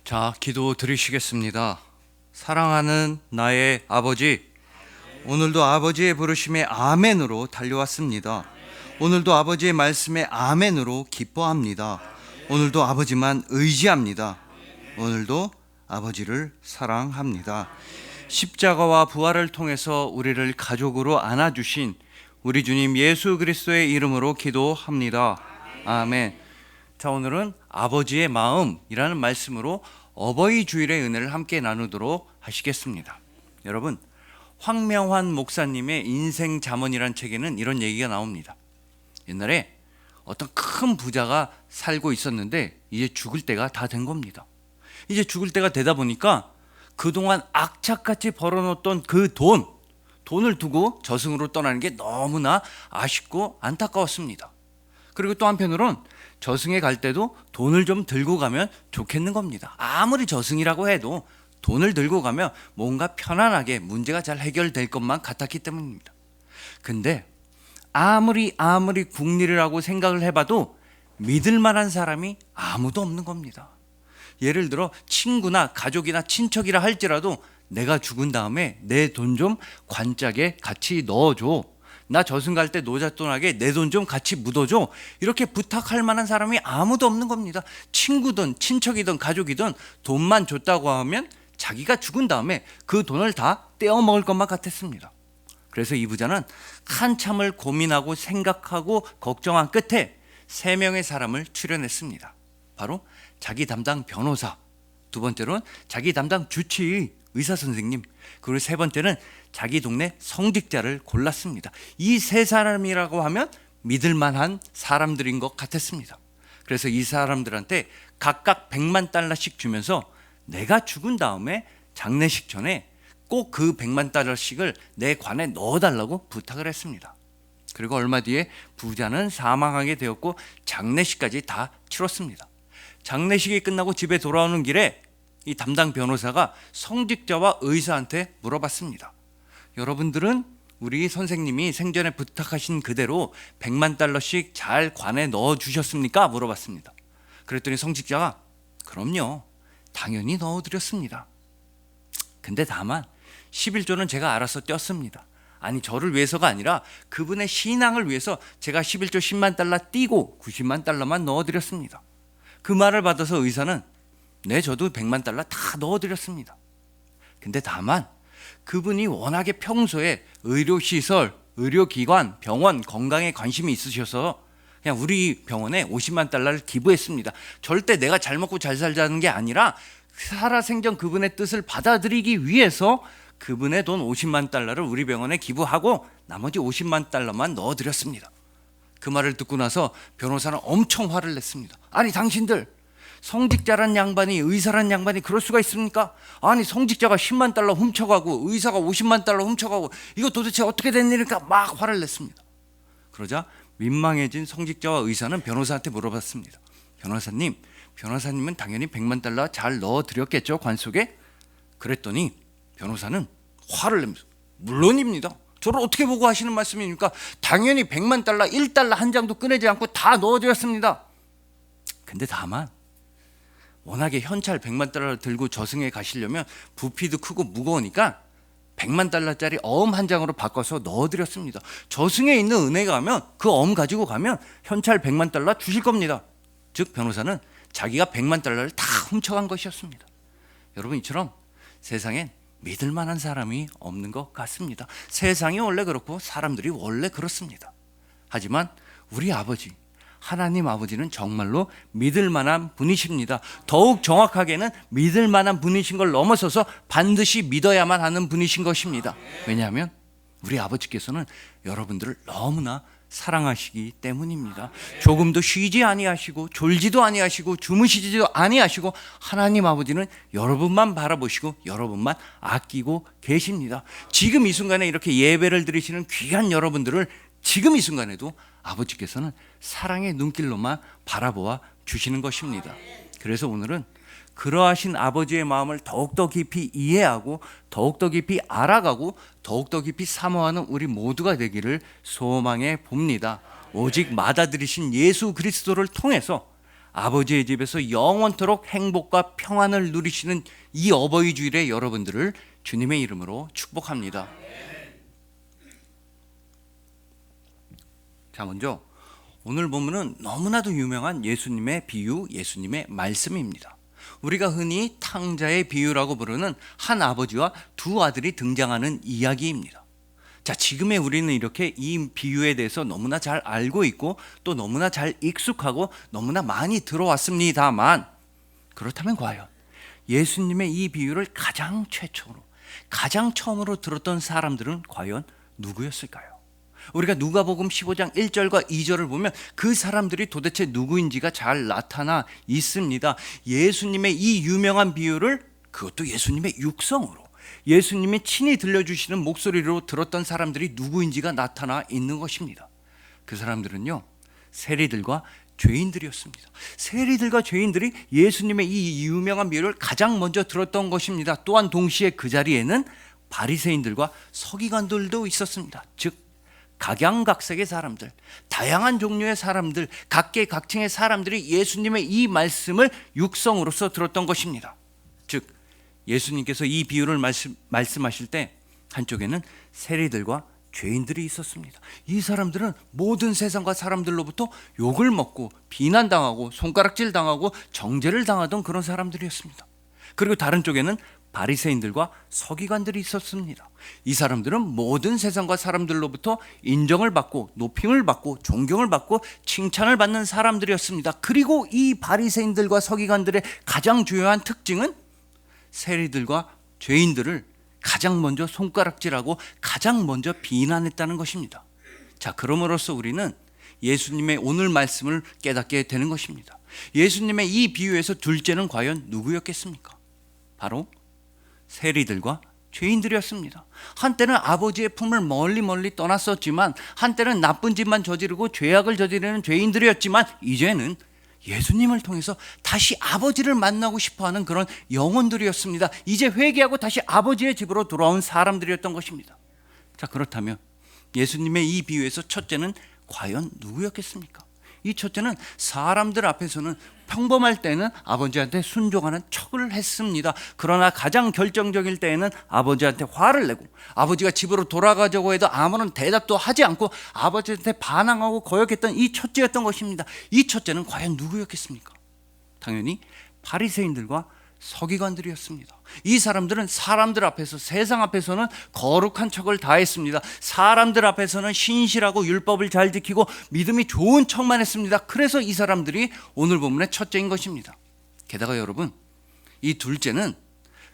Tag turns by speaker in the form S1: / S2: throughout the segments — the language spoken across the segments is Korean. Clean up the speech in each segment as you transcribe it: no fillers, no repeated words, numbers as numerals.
S1: 자, 기도 드리시겠습니다. 사랑하는 나의 아버지, 오늘도 아버지의 부르심에 아멘으로 달려왔습니다. 오늘도 아버지의 말씀에 아멘으로 기뻐합니다. 오늘도 아버지만 의지합니다. 오늘도 아버지를 사랑합니다. 십자가와 부활을 통해서 우리를 가족으로 안아주신 우리 주님 예수 그리스도의 이름으로 기도합니다. 아멘. 자, 오늘은 아버지의 마음이라는 말씀으로 어버이 주일의 은혜를 함께 나누도록 하시겠습니다. 여러분, 황명환 목사님의 인생 잠언이라는 책에는 이런 얘기가 나옵니다. 옛날에 어떤 큰 부자가 살고 있었는데 이제 죽을 때가 다 된 겁니다. 이제 죽을 때가 되다 보니까 그동안 악착같이 벌어놓던 그 돈을 두고 저승으로 떠나는 게 너무나 아쉽고 안타까웠습니다. 그리고 또 한편으론 저승에 갈 때도 돈을 좀 들고 가면 좋겠는 겁니다. 아무리 저승이라고 해도 돈을 들고 가면 뭔가 편안하게 문제가 잘 해결될 것만 같았기 때문입니다. 근데 아무리 국리라고 생각을 해봐도 믿을 만한 사람이 아무도 없는 겁니다. 예를 들어 친구나 가족이나 친척이라 할지라도 내가 죽은 다음에 내 돈 좀 관짝에 같이 넣어줘, 나 저승 갈 때 노잣돈하게 내 돈 좀 같이 묻어줘, 이렇게 부탁할 만한 사람이 아무도 없는 겁니다. 친구든 친척이든 가족이든 돈만 줬다고 하면 자기가 죽은 다음에 그 돈을 다 떼어먹을 것만 같았습니다. 그래서 이 부자는 한참을 고민하고 생각하고 걱정한 끝에 3명의 사람을 추려냈습니다. 바로 자기 담당 변호사, 두 번째로는 자기 담당 주치의 의사 선생님, 그리고 세 번째는 자기 동네 성직자를 골랐습니다. 이 세 사람이라고 하면 믿을 만한 사람들인 것 같았습니다. 그래서 이 사람들한테 각각 100만 달러씩 주면서 내가 죽은 다음에 장례식 전에 꼭 그 100만 달러씩을 내 관에 넣어달라고 부탁을 했습니다. 그리고 얼마 뒤에 부자는 사망하게 되었고 장례식까지 다 치렀습니다. 장례식이 끝나고 집에 돌아오는 길에 이 담당 변호사가 성직자와 의사한테 물어봤습니다. 여러분들은 우리 선생님이 생전에 부탁하신 그대로 100만 달러씩 잘 관에 넣어주셨습니까? 물어봤습니다. 그랬더니 성직자가 그럼요, 당연히 넣어드렸습니다. 근데 다만 11조는 제가 알아서 떼었습니다. 아니, 저를 위해서가 아니라 그분의 신앙을 위해서 제가 11조 10만 달러 띄고 90만 달러만 넣어드렸습니다. 그 말을 받아서 의사는 네, 저도 100만 달러 다 넣어드렸습니다. 근데 다만 그분이 워낙에 평소에 의료시설, 의료기관, 병원 건강에 관심이 있으셔서 그냥 우리 병원에 50만 달러를 기부했습니다. 절대 내가 잘 먹고 잘 살자는 게 아니라 살아생전 그분의 뜻을 받아들이기 위해서 그분의 돈 50만 달러를 우리 병원에 기부하고 나머지 50만 달러만 넣어드렸습니다. 그 말을 듣고 나서 변호사는 엄청 화를 냈습니다. 아니, 당신들 성직자란 양반이, 의사란 양반이 그럴 수가 있습니까? 아니, 성직자가 10만 달러 훔쳐가고 의사가 50만 달러 훔쳐가고 이거 도대체 어떻게 된 일일까? 막 화를 냈습니다. 그러자 민망해진 성직자와 의사는 변호사한테 물어봤습니다. 변호사님은 당연히 100만 달러 잘 넣어드렸겠죠, 관 속에? 그랬더니 변호사는 화를 내면서 물론입니다. 저를 어떻게 보고 하시는 말씀입니까? 당연히 100만 달러 1달러 한 장도 꺼내지 않고 다 넣어드렸습니다. 근데 다만 워낙에 현찰 100만 달러를 들고 저승에 가시려면 부피도 크고 무거우니까 100만 달러짜리 어음 한 장으로 바꿔서 넣어드렸습니다. 저승에 있는 은혜 가면 그 어음 가지고 가면 현찰 100만 달러 주실 겁니다. 즉 변호사는 자기가 100만 달러를 다 훔쳐간 것이었습니다. 여러분, 이처럼 세상엔 믿을 만한 사람이 없는 것 같습니다. 세상이 원래 그렇고 사람들이 원래 그렇습니다. 하지만 우리 아버지, 하나님 아버지는 정말로 믿을 만한 분이십니다. 더욱 정확하게는 믿을 만한 분이신 걸 넘어서서 반드시 믿어야만 하는 분이신 것입니다. 왜냐하면 우리 아버지께서는 여러분들을 너무나 사랑하시기 때문입니다. 조금도 쉬지 아니하시고 졸지도 아니하시고 주무시지도 아니하시고 하나님 아버지는 여러분만 바라보시고 여러분만 아끼고 계십니다. 지금 이 순간에 이렇게 예배를 드리시는 귀한 여러분들을 지금 이 순간에도 아버지께서는 사랑의 눈길로만 바라보아 주시는 것입니다. 그래서 오늘은 그러하신 아버지의 마음을 더욱더 깊이 이해하고 더욱더 깊이 알아가고 더욱더 깊이 사모하는 우리 모두가 되기를 소망해 봅니다. 오직 맞아들이신 예수 그리스도를 통해서 아버지의 집에서 영원토록 행복과 평안을 누리시는 이 어버이 주일에 여러분들을 주님의 이름으로 축복합니다. 자, 먼저 오늘 본문은 너무나도 유명한 예수님의 비유, 예수님의 말씀입니다. 우리가 흔히 탕자의 비유라고 부르는 한 아버지와 두 아들이 등장하는 이야기입니다. 자, 지금의 우리는 이렇게 이 비유에 대해서 너무나 잘 알고 있고 또 너무나 잘 익숙하고 너무나 많이 들어왔습니다만, 그렇다면 과연 예수님의 이 비유를 가장 최초로, 가장 처음으로 들었던 사람들은 과연 누구였을까요? 우리가 누가복음 15장 1절과 2절을 보면 그 사람들이 도대체 누구인지가 잘 나타나 있습니다. 예수님의 이 유명한 비유를, 그것도 예수님의 육성으로, 예수님이 친히 들려주시는 목소리로 들었던 사람들이 누구인지가 나타나 있는 것입니다. 그 사람들은요, 세리들과 죄인들이었습니다. 세리들과 죄인들이 예수님의 이 유명한 비유를 가장 먼저 들었던 것입니다. 또한 동시에 그 자리에는 바리새인들과 서기관들도 있었습니다. 즉 각양각색의 사람들, 다양한 종류의 사람들, 각계각층의 사람들이 예수님의 이 말씀을 육성으로서 들었던 것입니다. 즉 예수님께서 이 비유를 말씀하실 때 한쪽에는 세리들과 죄인들이 있었습니다. 이 사람들은 모든 세상과 사람들로부터 욕을 먹고 비난당하고 손가락질 당하고 정죄를 당하던 그런 사람들이었습니다. 그리고 다른 쪽에는 바리새인들과 서기관들이 있었습니다. 이 사람들은 모든 세상과 사람들로부터 인정을 받고 높임을 받고 존경을 받고 칭찬을 받는 사람들이었습니다. 그리고 이 바리새인들과 서기관들의 가장 중요한 특징은 세리들과 죄인들을 가장 먼저 손가락질하고 가장 먼저 비난했다는 것입니다. 자, 그럼으로써 우리는 예수님의 오늘 말씀을 깨닫게 되는 것입니다. 예수님의 이 비유에서 둘째는 과연 누구였겠습니까? 바로 세리들과 죄인들이었습니다. 한때는 아버지의 품을 멀리 떠났었지만, 한때는 나쁜 짓만 저지르고 죄악을 저지르는 죄인들이었지만, 이제는 예수님을 통해서 다시 아버지를 만나고 싶어하는 그런 영혼들이었습니다. 이제 회개하고 다시 아버지의 집으로 돌아온 사람들이었던 것입니다. 자, 그렇다면 예수님의 이 비유에서 첫째는 과연 누구였겠습니까? 이 첫째는 사람들 앞에서는 평범할 때는 아버지한테 순종하는 척을 했습니다. 그러나 가장 결정적일 때에는 아버지한테 화를 내고, 아버지가 집으로 돌아가자고 해도 아무런 대답도 하지 않고 아버지한테 반항하고 거역했던 이 첫째였던 것입니다. 이 첫째는 과연 누구였겠습니까? 당연히 바리새인들과 서기관들이었습니다. 이 사람들은 사람들 앞에서, 세상 앞에서는 거룩한 척을 다했습니다. 사람들 앞에서는 신실하고 율법을 잘 지키고 믿음이 좋은 척만 했습니다. 그래서 이 사람들이 오늘 본문의 첫째인 것입니다. 게다가 여러분, 이 둘째는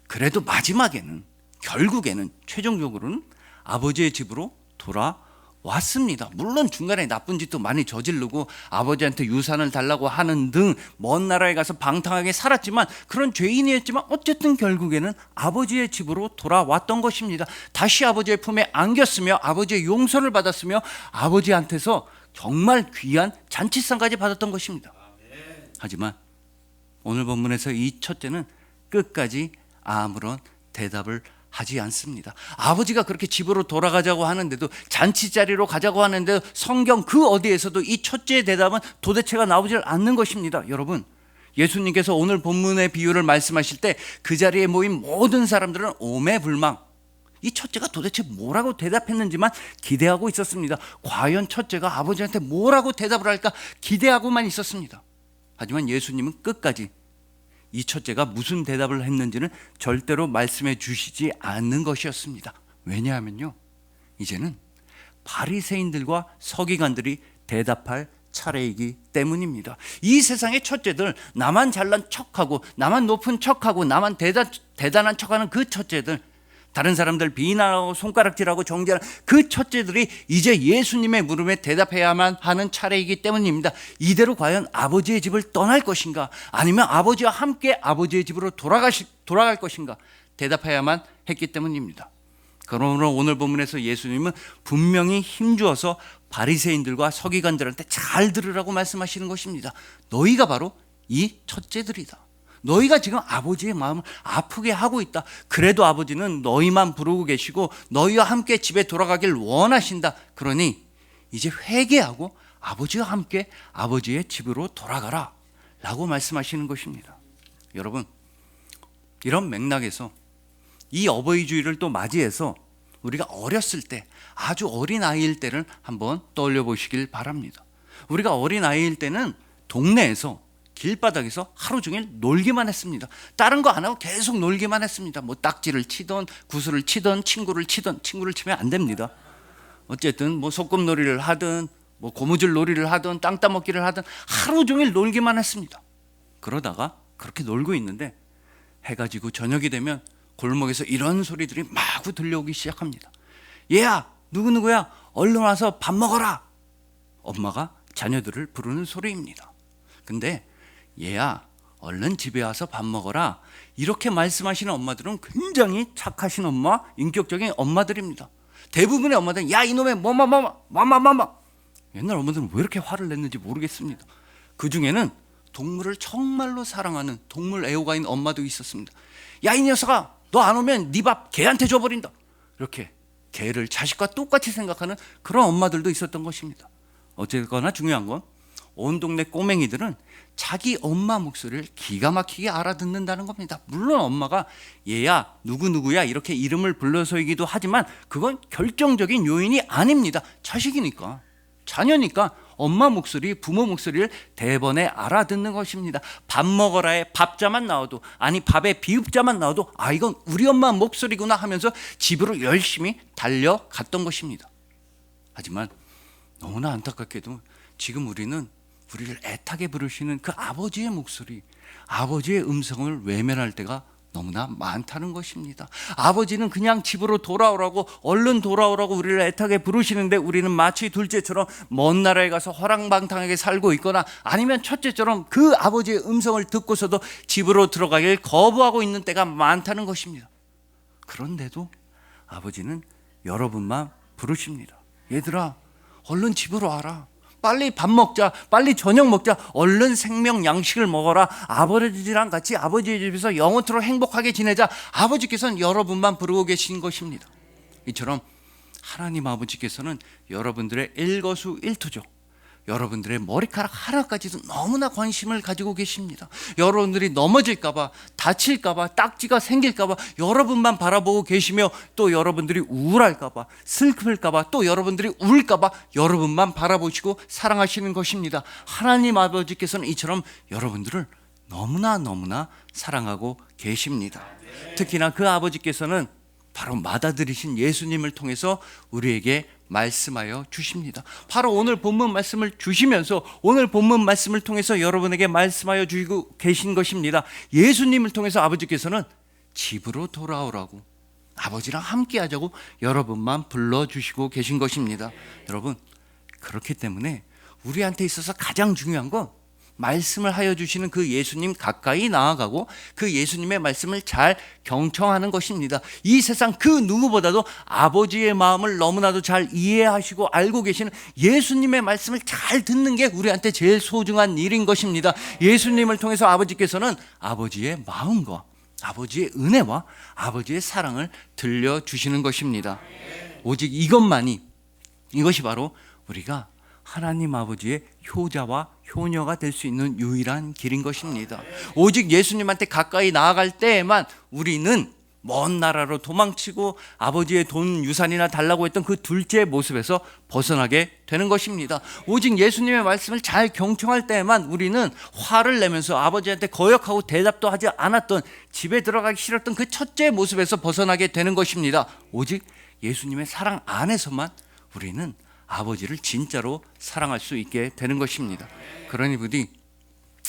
S1: 그래도 마지막에는, 결국에는, 최종적으로는 아버지의 집으로 돌아왔습니다. 물론 중간에 나쁜 짓도 많이 저지르고 아버지한테 유산을 달라고 하는 등 먼 나라에 가서 방탕하게 살았지만, 그런 죄인이었지만 어쨌든 결국에는 아버지의 집으로 돌아왔던 것입니다. 다시 아버지의 품에 안겼으며 아버지의 용서를 받았으며 아버지한테서 정말 귀한 잔치상까지 받았던 것입니다. 하지만 오늘 본문에서 이 첫째는 끝까지 아무런 대답을 하지 않습니다. 아버지가 그렇게 집으로 돌아가자고 하는데도, 잔치자리로 가자고 하는데도 성경 그 어디에서도 이 첫째의 대답은 도대체가 나오지 않는 것입니다. 여러분, 예수님께서 오늘 본문의 비유를 말씀하실 때 그 자리에 모인 모든 사람들은 오매불망, 이 첫째가 도대체 뭐라고 대답했는지만 기대하고 있었습니다. 과연 첫째가 아버지한테 뭐라고 대답을 할까 기대하고만 있었습니다. 하지만 예수님은 끝까지 이 첫째가 무슨 대답을 했는지는 절대로 말씀해 주시지 않는 것이었습니다. 왜냐하면요, 이제는 바리새인들과 서기관들이 대답할 차례이기 때문입니다. 이 세상의 첫째들, 나만 잘난 척하고 나만 높은 척하고 나만 대단한 척하는 그 첫째들, 다른 사람들 비난하고 손가락질하고 정죄하는 그 첫째들이 이제 예수님의 물음에 대답해야만 하는 차례이기 때문입니다. 이대로 과연 아버지의 집을 떠날 것인가, 아니면 아버지와 함께 아버지의 집으로 돌아갈 것인가 대답해야만 했기 때문입니다. 그러므로 오늘 본문에서 예수님은 분명히 힘주어서 바리새인들과 서기관들한테 잘 들으라고 말씀하시는 것입니다. 너희가 바로 이 첫째들이다. 너희가 지금 아버지의 마음을 아프게 하고 있다. 그래도 아버지는 너희만 부르고 계시고 너희와 함께 집에 돌아가길 원하신다. 그러니 이제 회개하고 아버지와 함께 아버지의 집으로 돌아가라 라고 말씀하시는 것입니다. 여러분, 이런 맥락에서 이 어버이 주일을 또 맞이해서 우리가 어렸을 때, 아주 어린 아이일 때를 한번 떠올려 보시길 바랍니다. 우리가 어린 아이일 때는 동네에서 길바닥에서 하루 종일 놀기만 했습니다. 다른 거 안 하고 계속 놀기만 했습니다. 뭐 딱지를 치던 구슬을 치던 친구를 치면 안 됩니다. 어쨌든 뭐 소꿉놀이를 하든 뭐 고무줄 놀이를 하든 땅 따먹기를 하든 하루 종일 놀기만 했습니다. 그러다가 그렇게 놀고 있는데 해가 지고 저녁이 되면 골목에서 이런 소리들이 마구 들려오기 시작합니다. 얘야, 누구누구야, 얼른 와서 밥 먹어라. 엄마가 자녀들을 부르는 소리입니다. 근데 얘야, 얼른 집에 와서 밥 먹어라, 이렇게 말씀하시는 엄마들은 굉장히 착하신 엄마, 인격적인 엄마들입니다. 대부분의 엄마들은 야, 이놈의 뭐마마마마마마. 옛날 엄마들은 왜 이렇게 화를 냈는지 모르겠습니다. 그 중에는 동물을 정말로 사랑하는 동물 애호가인 엄마도 있었습니다. 야, 이 녀석아, 너 안 오면 네 밥 개한테 줘버린다. 이렇게 개를 자식과 똑같이 생각하는 그런 엄마들도 있었던 것입니다. 어쨌거나 중요한 건 온 동네 꼬맹이들은 자기 엄마 목소리를 기가 막히게 알아듣는다는 겁니다. 물론 엄마가 얘야, 누구누구야 이렇게 이름을 불러서이기도 하지만 그건 결정적인 요인이 아닙니다. 자식이니까, 자녀니까 엄마 목소리, 부모 목소리를 대번에 알아듣는 것입니다. 밥 먹어라의 밥자만 나와도, 아니 밥의 비읍자만 나와도 아, 이건 우리 엄마 목소리구나 하면서 집으로 열심히 달려갔던 것입니다. 하지만 너무나 안타깝게도 지금 우리는 우리를 애타게 부르시는 그 아버지의 목소리, 아버지의 음성을 외면할 때가 너무나 많다는 것입니다. 아버지는 그냥 집으로 돌아오라고, 얼른 돌아오라고 우리를 애타게 부르시는데 우리는 마치 둘째처럼 먼 나라에 가서 허랑방탕하게 살고 있거나 아니면 첫째처럼 그 아버지의 음성을 듣고서도 집으로 들어가길 거부하고 있는 때가 많다는 것입니다. 그런데도 아버지는 여러분만 부르십니다. 얘들아, 얼른 집으로 와라. 빨리 밥 먹자, 빨리 저녁 먹자, 얼른 생명 양식을 먹어라. 아버지랑 같이 아버지의 집에서 영원토록 행복하게 지내자. 아버지께서는 여러분만 부르고 계신 것입니다. 이처럼 하나님 아버지께서는 여러분들의 일거수일투족, 여러분들의 머리카락 하나까지도 너무나 관심을 가지고 계십니다. 여러분들이 넘어질까봐, 다칠까봐, 딱지가 생길까봐 여러분만 바라보고 계시며, 또 여러분들이 우울할까봐, 슬플까봐, 또 여러분들이 울까봐 여러분만 바라보시고 사랑하시는 것입니다. 하나님 아버지께서는 이처럼 여러분들을 너무나 사랑하고 계십니다. 특히나 그 아버지께서는 바로 맏아들이신 예수님을 통해서 우리에게 말씀하여 주십니다. 바로 오늘 본문 말씀을 주시면서 오늘 본문 말씀을 통해서 여러분에게 말씀하여 주시고 계신 것입니다. 예수님을 통해서 아버지께서는 집으로 돌아오라고, 아버지랑 함께 하자고 여러분만 불러주시고 계신 것입니다. 여러분, 그렇기 때문에 우리한테 있어서 가장 중요한 건 말씀을 하여 주시는 그 예수님 가까이 나아가고 그 예수님의 말씀을 잘 경청하는 것입니다. 이 세상 그 누구보다도 아버지의 마음을 너무나도 잘 이해하시고 알고 계시는 예수님의 말씀을 잘 듣는 게 우리한테 제일 소중한 일인 것입니다. 예수님을 통해서 아버지께서는 아버지의 마음과 아버지의 은혜와 아버지의 사랑을 들려주시는 것입니다. 오직 이것이 바로 우리가 하나님 아버지의 효자와 효녀가 될 수 있는 유일한 길인 것입니다. 오직 예수님한테 가까이 나아갈 때에만 우리는 먼 나라로 도망치고 아버지의 돈 유산이나 달라고 했던 그 둘째의 모습에서 벗어나게 되는 것입니다. 오직 예수님의 말씀을 잘 경청할 때에만 우리는 화를 내면서 아버지한테 거역하고 대답도 하지 않았던, 집에 들어가기 싫었던 그 첫째의 모습에서 벗어나게 되는 것입니다. 오직 예수님의 사랑 안에서만 우리는 아버지를 진짜로 사랑할 수 있게 되는 것입니다. 그러니 부디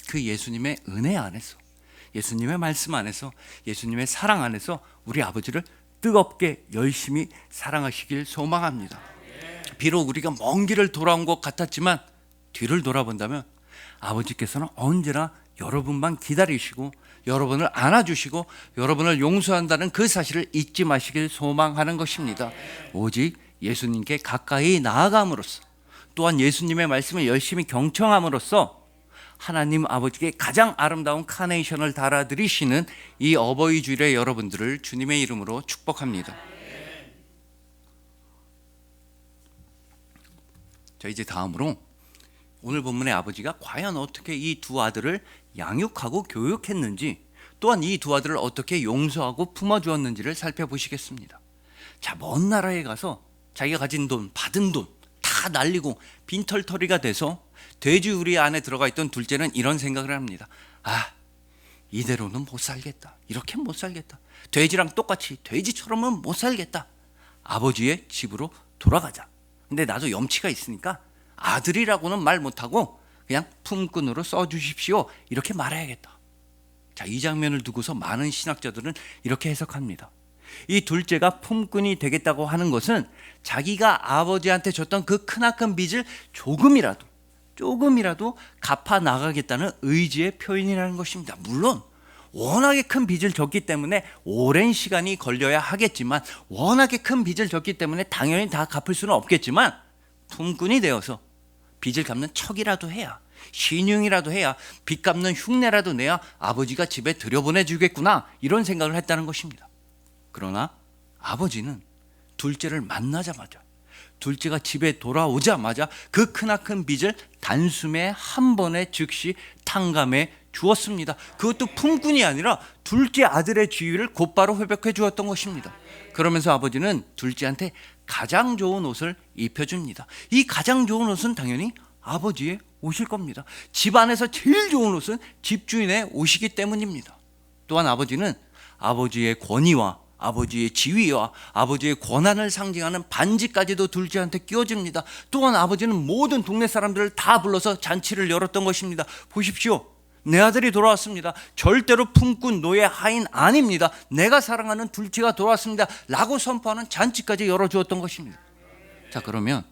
S1: 그 예수님의 은혜 안에서, 예수님의 말씀 안에서, 예수님의 사랑 안에서 우리 아버지를 뜨겁게 열심히 사랑하시길 소망합니다. 비록 우리가 먼 길을 돌아온 것 같았지만 뒤를 돌아본다면 아버지께서는 언제나 여러분만 기다리시고 여러분을 안아주시고 여러분을 용서한다는 그 사실을 잊지 마시길 소망하는 것입니다. 오직 예수님께 가까이 나아감으로써, 또한 예수님의 말씀을 열심히 경청함으로써 하나님 아버지께 가장 아름다운 카네이션을 달아드리시는 이 어버이 주일의 여러분들을 주님의 이름으로 축복합니다. 자, 이제 다음으로 오늘 본문의 아버지가 과연 어떻게 이 두 아들을 양육하고 교육했는지, 또한 이 두 아들을 어떻게 용서하고 품어주었는지를 살펴보시겠습니다. 자, 먼 나라에 가서 자기가 가진 돈, 받은 돈 다 날리고 빈털터리가 돼서 돼지 우리 안에 들어가 있던 둘째는 이런 생각을 합니다. 이대로는 못 살겠다. 이렇게 못 살겠다. 돼지랑 똑같이 돼지처럼은 못 살겠다. 아버지의 집으로 돌아가자. 근데 나도 염치가 있으니까 아들이라고는 말 못하고 그냥 품꾼으로 써주십시오. 이렇게 말해야겠다. 자, 이 장면을 두고서 많은 신학자들은 이렇게 해석합니다. 이 둘째가 품꾼이 되겠다고 하는 것은 자기가 아버지한테 줬던 그 크나큰 빚을 조금이라도 갚아 나가겠다는 의지의 표현이라는 것입니다. 물론 워낙에 큰 빚을 졌기 때문에 오랜 시간이 걸려야 하겠지만, 워낙에 큰 빚을 졌기 때문에 당연히 다 갚을 수는 없겠지만, 품꾼이 되어서 빚을 갚는 척이라도 해야, 신용이라도 해야, 빚 갚는 흉내라도 내야 아버지가 집에 들여보내주겠구나, 이런 생각을 했다는 것입니다. 그러나 아버지는 둘째를 만나자마자, 둘째가 집에 돌아오자마자 그 크나큰 빚을 단숨에 한 번에 즉시 탕감해 주었습니다. 그것도 품꾼이 아니라 둘째 아들의 지위를 곧바로 회복해 주었던 것입니다. 그러면서 아버지는 둘째한테 가장 좋은 옷을 입혀줍니다. 이 가장 좋은 옷은 당연히 아버지의 옷일 겁니다. 집 안에서 제일 좋은 옷은 집주인의 옷이기 때문입니다. 또한 아버지는 아버지의 권위와 아버지의 지위와 아버지의 권한을 상징하는 반지까지도 둘째한테 끼워줍니다. 또한 아버지는 모든 동네 사람들을 다 불러서 잔치를 열었던 것입니다. 보십시오. 내 아들이 돌아왔습니다. 절대로 품꾼 노예 하인 아닙니다. 내가 사랑하는 둘째가 돌아왔습니다. 라고 선포하는 잔치까지 열어주었던 것입니다. 자, 그러면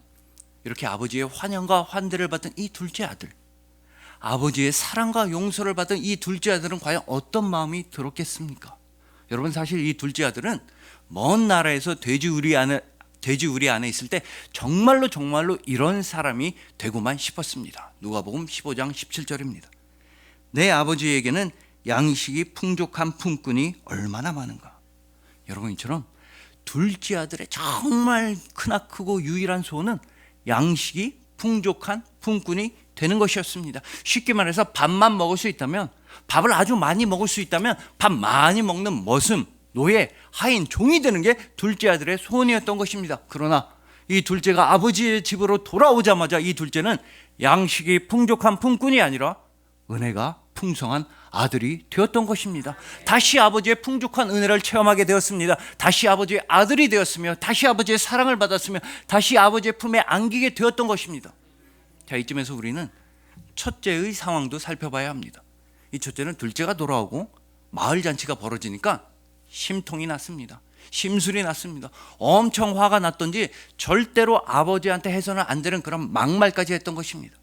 S1: 이렇게 아버지의 환영과 환대를 받은 이 둘째 아들, 아버지의 사랑과 용서를 받은 이 둘째 아들은 과연 어떤 마음이 들었겠습니까? 여러분, 사실 이 둘째 아들은 먼 나라에서 돼지 우리 안에 있을 때 정말로 이런 사람이 되고만 싶었습니다. 누가복음 15장 17절입니다. 내 아버지에게는 양식이 풍족한 품꾼이 얼마나 많은가. 여러분, 이처럼 둘째 아들의 정말 크고 유일한 소원은 양식이 풍족한 품꾼이 되는 것이었습니다. 쉽게 말해서 밥만 먹을 수 있다면, 밥을 아주 많이 먹을 수 있다면 밥 많이 먹는 머슴, 노예, 하인, 종이 되는 게 둘째 아들의 소원이었던 것입니다. 그러나 이 둘째가 아버지의 집으로 돌아오자마자 이 둘째는 양식이 풍족한 품꾼이 아니라 은혜가 풍성한 아들이 되었던 것입니다. 다시 아버지의 풍족한 은혜를 체험하게 되었습니다. 다시 아버지의 아들이 되었으며, 다시 아버지의 사랑을 받았으며, 다시 아버지의 품에 안기게 되었던 것입니다. 자, 이쯤에서 우리는 첫째의 상황도 살펴봐야 합니다. 이 첫째는 둘째가 돌아오고 마을 잔치가 벌어지니까 심통이 났습니다. 심술이 났습니다. 엄청 화가 났던지 절대로 아버지한테 해서는 안 되는 그런 막말까지 했던 것입니다.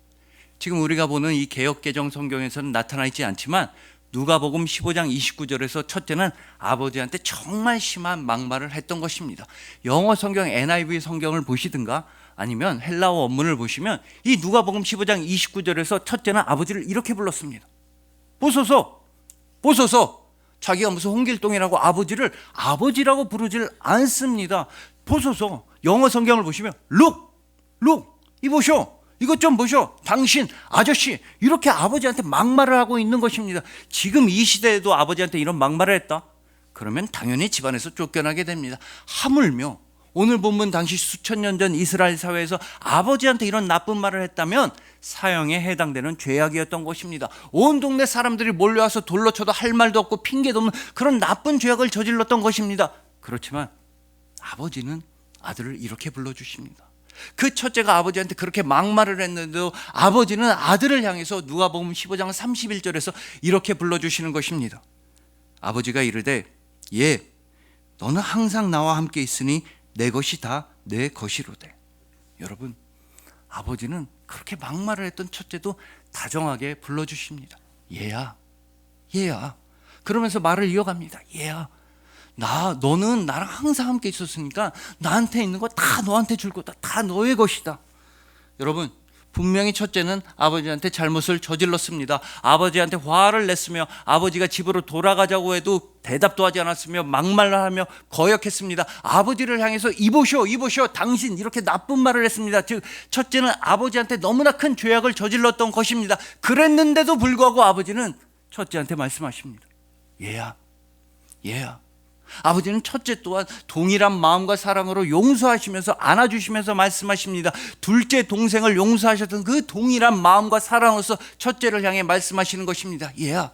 S1: 지금 우리가 보는 이 개역개정 성경에서는 나타나 있지 않지만 누가복음 15장 29절에서 첫째는 아버지한테 정말 심한 막말을 했던 것입니다. 영어 성경 NIV 성경을 보시든가 아니면 헬라어 원문을 보시면 이 누가복음 15장 29절에서 첫째는 아버지를 이렇게 불렀습니다. 보소서, 보소서. 자기가 무슨 홍길동이라고 아버지를 아버지라고 부르질 않습니다. 보소서. 영어 성경을 보시면 look, 이보쇼. 이것 좀 보쇼. 당신, 아저씨. 이렇게 아버지한테 막말을 하고 있는 것입니다. 지금 이 시대에도 아버지한테 이런 막말을 했다? 그러면 당연히 집안에서 쫓겨나게 됩니다. 하물며 오늘 본문 당시 수천 년 전 이스라엘 사회에서 아버지한테 이런 나쁜 말을 했다면 사형에 해당되는 죄악이었던 것입니다. 온 동네 사람들이 몰려와서 돌로 쳐도 할 말도 없고 핑계도 없는 그런 나쁜 죄악을 저질렀던 것입니다. 그렇지만 아버지는 아들을 이렇게 불러주십니다. 그 첫째가 아버지한테 그렇게 막말을 했는데도 아버지는 아들을 향해서 누가복음 15장 31절에서 이렇게 불러주시는 것입니다. 아버지가 이르되 예, 너는 항상 나와 함께 있으니 내 것이 다 내 것이로되. 여러분, 아버지는 그렇게 막말을 했던 첫째도 다정하게 불러주십니다. 얘야, 그러면서 말을 이어갑니다. 얘야, 너는 나랑 항상 함께 있었으니까 나한테 있는 거 다 너한테 줄 거다. 다 너의 것이다. 여러분, 분명히 첫째는 아버지한테 잘못을 저질렀습니다. 아버지한테 화를 냈으며 아버지가 집으로 돌아가자고 해도 대답도 하지 않았으며 막말을 하며 거역했습니다. 아버지를 향해서 이보시오, 당신, 이렇게 나쁜 말을 했습니다. 즉 첫째는 아버지한테 너무나 큰 죄악을 저질렀던 것입니다. 그랬는데도 불구하고 아버지는 첫째한테 말씀하십니다. 얘야. 아버지는 첫째 또한 동일한 마음과 사랑으로 용서하시면서 안아주시면서 말씀하십니다. 둘째 동생을 용서하셨던 그 동일한 마음과 사랑으로서 첫째를 향해 말씀하시는 것입니다. 얘야,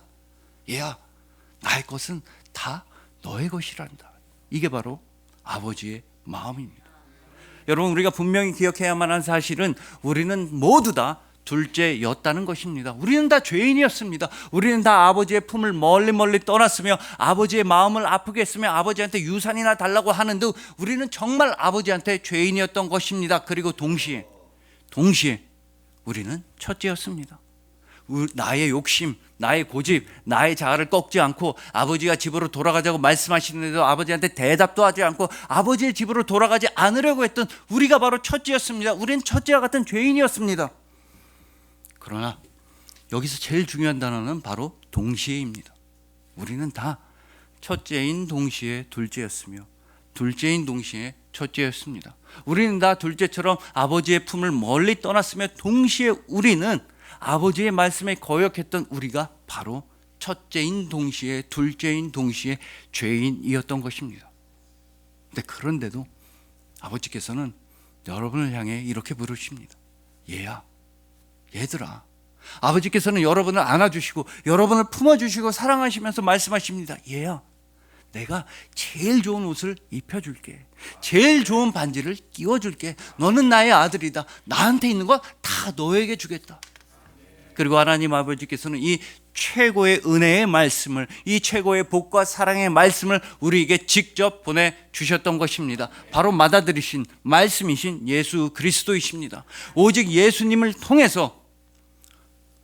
S1: 나의 것은 다 너의 것이란다. 이게 바로 아버지의 마음입니다. 여러분, 우리가 분명히 기억해야만 하는 사실은 우리는 모두 다 둘째였다는 것입니다. 우리는 다 죄인이었습니다. 우리는 다 아버지의 품을 멀리 떠났으며 아버지의 마음을 아프게 했으며 아버지한테 유산이나 달라고 하는 듯 우리는 정말 아버지한테 죄인이었던 것입니다. 그리고 동시에 우리는 첫째였습니다. 나의 욕심, 나의 고집, 나의 자아를 꺾지 않고 아버지가 집으로 돌아가자고 말씀하시는데도 아버지한테 대답도 하지 않고 아버지의 집으로 돌아가지 않으려고 했던 우리가 바로 첫째였습니다. 우리는 첫째와 같은 죄인이었습니다. 그러나 여기서 제일 중요한 단어는 바로 동시에입니다. 우리는 다 첫째인 동시에 둘째였으며 둘째인 동시에 첫째였습니다. 우리는 다 둘째처럼 아버지의 품을 멀리 떠났으며 동시에 우리는 아버지의 말씀에 거역했던 우리가 바로 첫째인 동시에 둘째인 동시에 죄인이었던 것입니다. 그런데도 아버지께서는 여러분을 향해 이렇게 부르십니다. 얘들아. 아버지께서는 여러분을 안아주시고 여러분을 품어주시고 사랑하시면서 말씀하십니다. 얘야, 내가 제일 좋은 옷을 입혀줄게. 제일 좋은 반지를 끼워줄게. 너는 나의 아들이다. 나한테 있는 거 다 너에게 주겠다. 그리고 하나님 아버지께서는 이 최고의 은혜의 말씀을, 이 최고의 복과 사랑의 말씀을 우리에게 직접 보내주셨던 것입니다. 바로 받아들이신 말씀이신 예수 그리스도이십니다. 오직 예수님을 통해서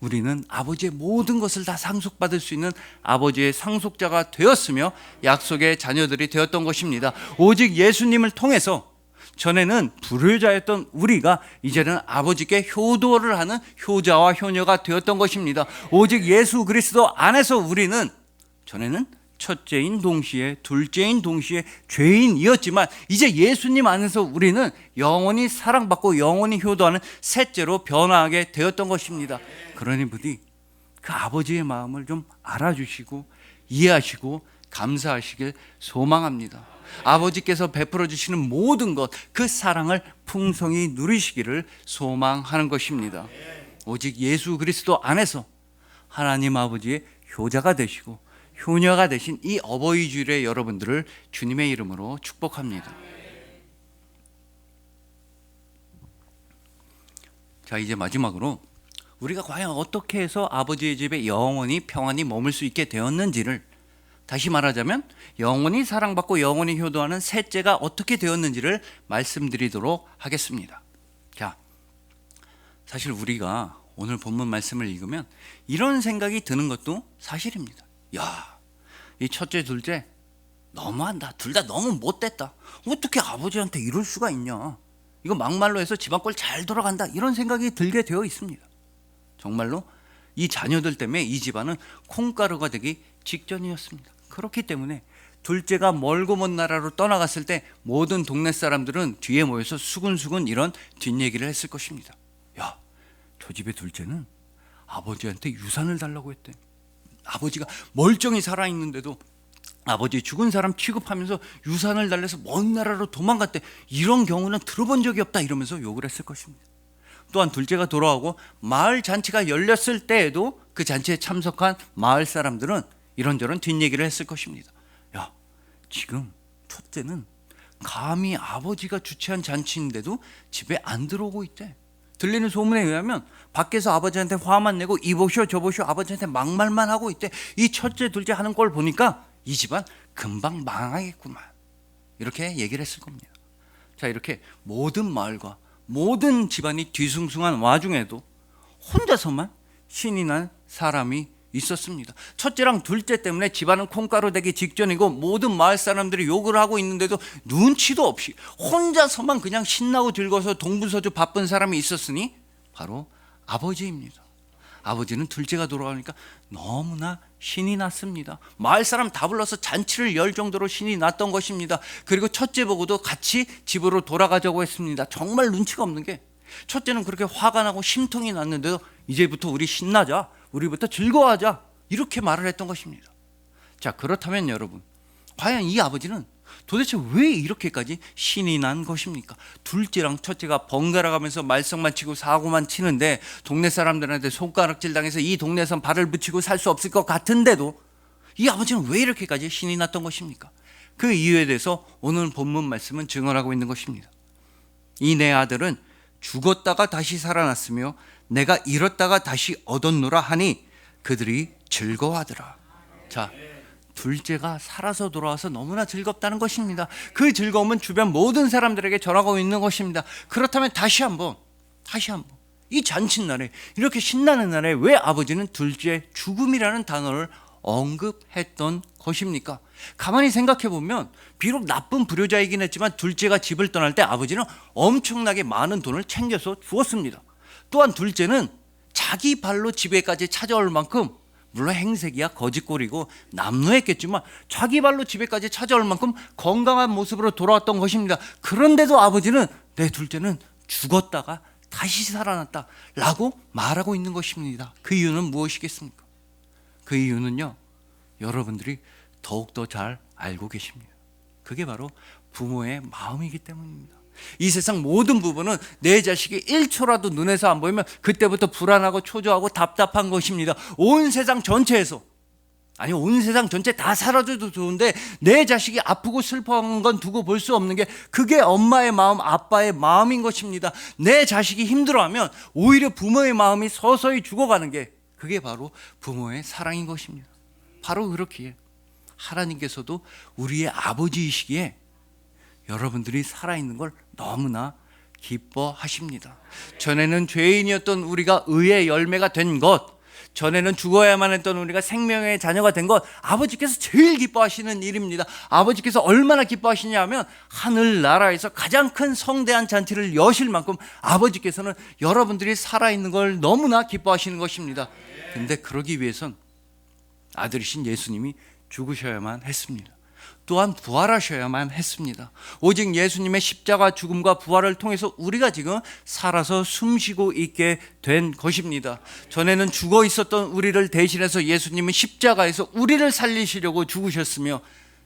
S1: 우리는 아버지의 모든 것을 다 상속받을 수 있는 아버지의 상속자가 되었으며 약속의 자녀들이 되었던 것입니다. 오직 예수님을 통해서 전에는 불효자였던 우리가 이제는 아버지께 효도를 하는 효자와 효녀가 되었던 것입니다. 오직 예수 그리스도 안에서 우리는 전에는 첫째인 동시에 둘째인 동시에 죄인이었지만 이제 예수님 안에서 우리는 영원히 사랑받고 영원히 효도하는 셋째로 변화하게 되었던 것입니다. 그러니 부디 그 아버지의 마음을 좀 알아주시고 이해하시고 감사하시길 소망합니다. 아버지께서 베풀어 주시는 모든 것, 그 사랑을 풍성히 누리시기를 소망하는 것입니다. 오직 예수 그리스도 안에서 하나님 아버지의 효자가 되시고 효녀가 되신 이 어버이 주일의 여러분들을 주님의 이름으로 축복합니다. 자, 이제 마지막으로 우리가 과연 어떻게 해서 아버지의 집에 영원히 평안히 머물 수 있게 되었는지를, 다시 말하자면 영원히 사랑받고 영원히 효도하는 셋째가 어떻게 되었는지를 말씀드리도록 하겠습니다. 자, 사실 우리가 오늘 본문 말씀을 읽으면 이런 생각이 드는 것도 사실입니다. 야, 이 첫째 둘째 너무한다. 둘 다 너무 못됐다. 어떻게 아버지한테 이럴 수가 있냐. 이거 막말로 해서 집안 꼴 잘 돌아간다. 이런 생각이 들게 되어 있습니다. 정말로 이 자녀들 때문에 이 집안은 콩가루가 되기 직전이었습니다. 그렇기 때문에 둘째가 멀고 먼 나라로 떠나갔을 때 모든 동네 사람들은 뒤에 모여서 수근수근 이런 뒷얘기를 했을 것입니다. 야, 저 집의 둘째는 아버지한테 유산을 달라고 했대. 아버지가 멀쩡히 살아있는데도 아버지 죽은 사람 취급하면서 유산을 달래서 먼 나라로 도망갔대. 이런 경우는 들어본 적이 없다. 이러면서 욕을 했을 것입니다. 또한 둘째가 돌아오고 마을 잔치가 열렸을 때에도 그 잔치에 참석한 마을 사람들은 이런저런 뒷얘기를 했을 것입니다. 야, 지금 첫째는 감히 아버지가 주최한 잔치인데도 집에 안 들어오고 있대. 들리는 소문에 의하면 밖에서 아버지한테 화만 내고 이보시오 저보시오 아버지한테 막말만 하고 있대. 이 첫째 둘째 하는 걸 보니까 이 집안 금방 망하겠구만. 이렇게 얘기를 했을 겁니다. 자, 이렇게 모든 마을과 모든 집안이 뒤숭숭한 와중에도 혼자서만 신이 난 사람이 있었습니다. 첫째랑 둘째 때문에 집안은 콩가루 되기 직전이고 모든 마을 사람들이 욕을 하고 있는데도 눈치도 없이 혼자서만 그냥 신나고 즐거워서 동분서주 바쁜 사람이 있었으니 바로 아버지입니다. 아버지는 둘째가 돌아가니까 너무나 신이 났습니다. 마을 사람 다 불러서 잔치를 열 정도로 신이 났던 것입니다. 그리고 첫째 보고도 같이 집으로 돌아가자고 했습니다. 정말 눈치가 없는 게 첫째는 그렇게 화가 나고 심통이 났는데도 이제부터 우리 신나자, 우리부터 즐거워하자, 이렇게 말을 했던 것입니다. 자, 그렇다면 여러분, 과연 이 아버지는 도대체 왜 이렇게까지 신이 난 것입니까? 둘째랑 첫째가 번갈아 가면서 말썽만 치고 사고만 치는데 동네 사람들한테 손가락질 당해서 이 동네에선 발을 붙이고 살 수 없을 것 같은데도 이 아버지는 왜 이렇게까지 신이 났던 것입니까? 그 이유에 대해서 오늘 본문 말씀은 증언하고 있는 것입니다. 이 내 아들은 죽었다가 다시 살아났으며 내가 잃었다가 다시 얻었노라 하니 그들이 즐거워하더라. 자, 둘째가 살아서 돌아와서 너무나 즐겁다는 것입니다. 그 즐거움은 주변 모든 사람들에게 전하고 있는 것입니다. 그렇다면 다시 한번 이 잔칫날에, 이렇게 신나는 날에 왜 아버지는 둘째 죽음이라는 단어를 언급했던 것입니까? 가만히 생각해 보면 비록 나쁜 불효자이긴 했지만 둘째가 집을 떠날 때 아버지는 엄청나게 많은 돈을 챙겨서 주었습니다. 또한 둘째는 자기 발로 집에까지 찾아올 만큼, 물론 행색이야 거짓골이고 남루했겠지만 자기 발로 집에까지 찾아올 만큼 건강한 모습으로 돌아왔던 것입니다. 그런데도 아버지는 내 둘째는 죽었다가 다시 살아났다 라고 말하고 있는 것입니다. 그 이유는 무엇이겠습니까? 그 이유는요, 여러분들이 더욱더 잘 알고 계십니다. 그게 바로 부모의 마음이기 때문입니다. 이 세상 모든 부부는 내 자식이 1초라도 눈에서 안 보이면 그때부터 불안하고 초조하고 답답한 것입니다. 온 세상 전체 다 사라져도 좋은데 내 자식이 아프고 슬퍼하는 건 두고 볼 수 없는 게, 그게 엄마의 마음, 아빠의 마음인 것입니다. 내 자식이 힘들어하면 오히려 부모의 마음이 서서히 죽어가는 게, 그게 바로 부모의 사랑인 것입니다. 바로 그렇기에 하나님께서도 우리의 아버지이시기에 여러분들이 살아있는 걸 너무나 기뻐하십니다. 전에는 죄인이었던 우리가 의의 열매가 된 것, 전에는 죽어야만 했던 우리가 생명의 자녀가 된 것, 아버지께서 제일 기뻐하시는 일입니다. 아버지께서 얼마나 기뻐하시냐 하면 하늘나라에서 가장 큰 성대한 잔치를 여실 만큼 아버지께서는 여러분들이 살아있는 걸 너무나 기뻐하시는 것입니다. 근데 그러기 위해선 아들이신 예수님이 죽으셔야만 했습니다. 또한 부활하셔야만 했습니다. 오직 예수님의 십자가 죽음과 부활을 통해서 우리가 지금 살아서 숨쉬고 있게 된 것입니다. 전에는 죽어 있었던 우리를 대신해서 예수님은 십자가에서 우리를 살리시려고 죽으셨으며,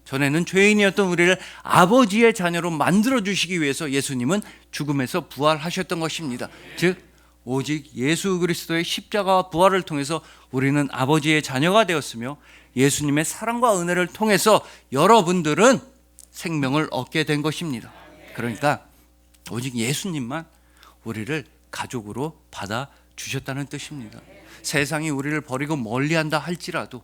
S1: 전에는 죄인이었던 우리를 아버지의 자녀로 만들어 주시기 위해서 예수님은 죽음에서 부활하셨던 것입니다. 즉 오직 예수 그리스도의 십자가와 부활을 통해서 우리는 아버지의 자녀가 되었으며, 예수님의 사랑과 은혜를 통해서 여러분들은 생명을 얻게 된 것입니다. 그러니까 오직 예수님만 우리를 가족으로 받아주셨다는 뜻입니다. 세상이 우리를 버리고 멀리한다 할지라도,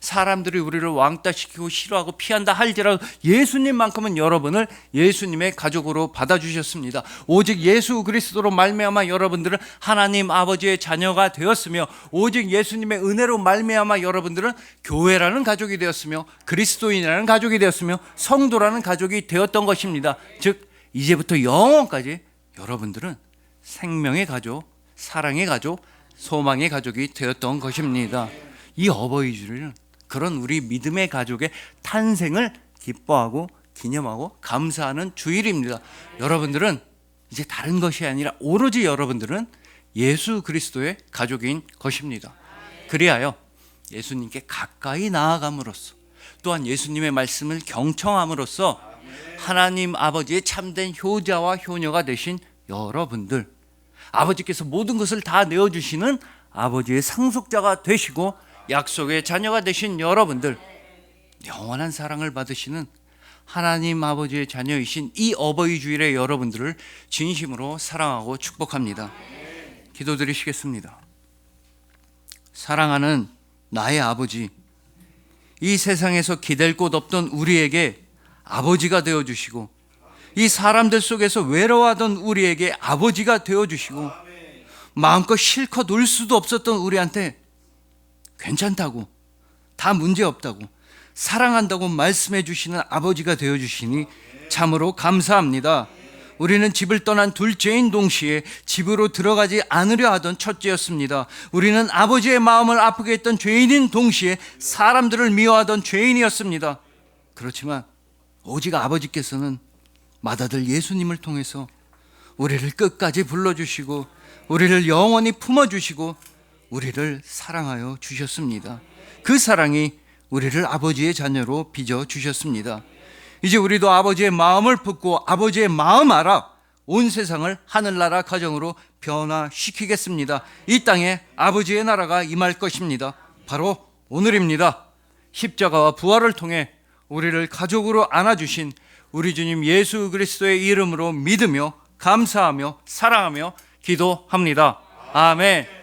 S1: 사람들이 우리를 왕따시키고 싫어하고 피한다 할지라도 예수님만큼은 여러분을 예수님의 가족으로 받아주셨습니다. 오직 예수 그리스도로 말미암아 여러분들은 하나님 아버지의 자녀가 되었으며, 오직 예수님의 은혜로 말미암아 여러분들은 교회라는 가족이 되었으며, 그리스도인이라는 가족이 되었으며, 성도라는 가족이 되었던 것입니다. 즉 이제부터 영원까지 여러분들은 생명의 가족, 사랑의 가족, 소망의 가족이 되었던 것입니다. 이 어버이 주일은 그런 우리 믿음의 가족의 탄생을 기뻐하고 기념하고 감사하는 주일입니다. 여러분들은 이제 다른 것이 아니라 오로지 여러분들은 예수 그리스도의 가족인 것입니다. 그리하여 예수님께 가까이 나아감으로써, 또한 예수님의 말씀을 경청함으로써 하나님 아버지의 참된 효자와 효녀가 되신 여러분들, 아버지께서 모든 것을 다 내어주시는 아버지의 상속자가 되시고 약속의 자녀가 되신 여러분들, 영원한 사랑을 받으시는 하나님 아버지의 자녀이신 이 어버이 주일의 여러분들을 진심으로 사랑하고 축복합니다. 기도드리시겠습니다. 사랑하는 나의 아버지, 이 세상에서 기댈 곳 없던 우리에게 아버지가 되어주시고, 이 사람들 속에서 외로워하던 우리에게 아버지가 되어주시고, 마음껏 실컷 울 수도 없었던 우리한테 괜찮다고, 다 문제없다고, 사랑한다고 말씀해 주시는 아버지가 되어주시니 참으로 감사합니다. 우리는 집을 떠난 둘째인 동시에 집으로 들어가지 않으려 하던 첫째였습니다. 우리는 아버지의 마음을 아프게 했던 죄인인 동시에 사람들을 미워하던 죄인이었습니다. 그렇지만 오직 아버지께서는 맏아들 예수님을 통해서 우리를 끝까지 불러주시고, 우리를 영원히 품어주시고, 우리를 사랑하여 주셨습니다. 그 사랑이 우리를 아버지의 자녀로 빚어 주셨습니다. 이제 우리도 아버지의 마음을 품고 아버지의 마음 알아 온 세상을 하늘나라 가정으로 변화시키겠습니다. 이 땅에 아버지의 나라가 임할 것입니다. 바로 오늘입니다. 십자가와 부활을 통해 우리를 가족으로 안아주신 우리 주님 예수 그리스도의 이름으로 믿으며 감사하며 사랑하며 기도합니다. 아멘.